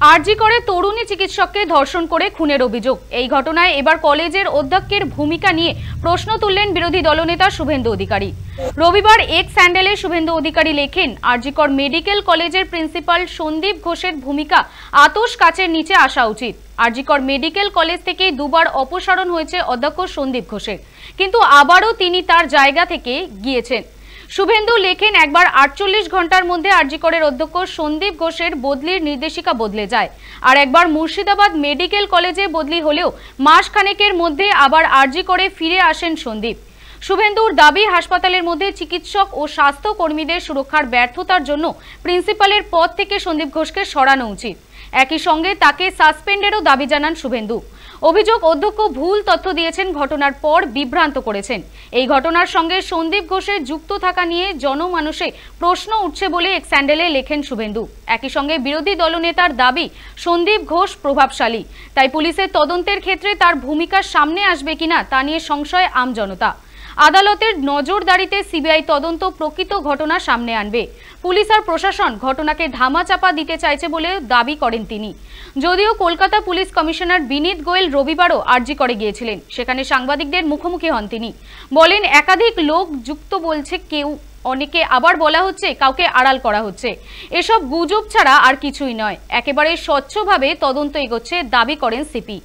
আরজি করে তরুণী চিকিৎসককে ধর্ষণ করে খুনের অভিযোগ। এই ঘটনায় এবার কলেজের অধ্যক্ষের ভূমিকা নিয়ে প্রশ্ন তুললেন বিরোধী দলনেতা শুভেন্দু অধিকারী। রবিবার এক্স হ্যান্ডেলে শুভেন্দু অধিকারী লেখেন, আরজিকর মেডিকেল কলেজের প্রিন্সিপাল সন্দীপ ঘোষের ভূমিকা আতশ কাচের নিচে আসা উচিত। আরজিকর মেডিকেল কলেজ থেকে দুবার অপসারণ হয়েছে অধ্যক্ষ সন্দীপ ঘোষের, কিন্তু আবারও তিনি তার জায়গা থেকে গিয়েছেন। শুভেন্দু লেখেন, একবার 48 ঘন্টার মধ্যে আরজিকরের অধ্যক্ষ সন্দীপ ঘোষের বদলির নির্দেশিকা বদলে যায়, আর একবার মুর্শিদাবাদ মেডিকেল কলেজে বদলি হলেও মাসখানেকের মধ্যে আবার আরজিকরে ফিরে আসেন সন্দীপ। শুভেন্দুর দাবি, হাসপাতালের মধ্যে চিকিৎসক ও স্বাস্থ্য কর্মীদের সুরক্ষার ব্যর্থতার জন্য প্রিন্সিপালের পদ থেকে সন্দীপ ঘোষকে সরানো উচিত। একই সঙ্গে তাকে সাসপেন্ডেরও দাবি জানান শুভেন্দু। অভিযোগ, অধ্যক্ষ ভুল তথ্য দিয়েছেন, ঘটনার পর বিভ্রান্ত করেছেন। এই ঘটনার সঙ্গে সন্দীপ ঘোষের যুক্ত থাকা নিয়ে জনমানসে প্রশ্ন উঠছে বলে এক স্যান্ডেলে লেখেন শুভেন্দু। একই সঙ্গে বিরোধী দলনেতার দাবি, সন্দীপ ঘোষ প্রভাবশালী, তাই পুলিশের তদন্তের ক্ষেত্রে তার ভূমিকা সামনে আসবে কিনা তা নিয়ে সংশয় আমজনতা। আদালতের নজরদারিতে সিবিআই তদন্ত প্রকৃত ঘটনা সামনে আনবে। পুলিশ আর প্রশাসন ঘটনাকে ধামাচাপা দিতে চাইছে বলে দাবি করেন তিনি। যদিও কলকাতা পুলিশ কমিশনার বিনীত গোয়েল রবিবারও আরজি করে গিয়েছিলেন, সেখানে সাংবাদিকদের মুখোমুখি হন তিনি। বলেন, একাধিক লোক যুক্ত বলছে কেউ, অনেকে আবার বলা হচ্ছে কাউকে আড়াল করা হচ্ছে। এসব গুজব ছাড়া আর কিছুই নয়, একেবারে স্বচ্ছভাবে তদন্ত এগোচ্ছে দাবি করেন সিপি।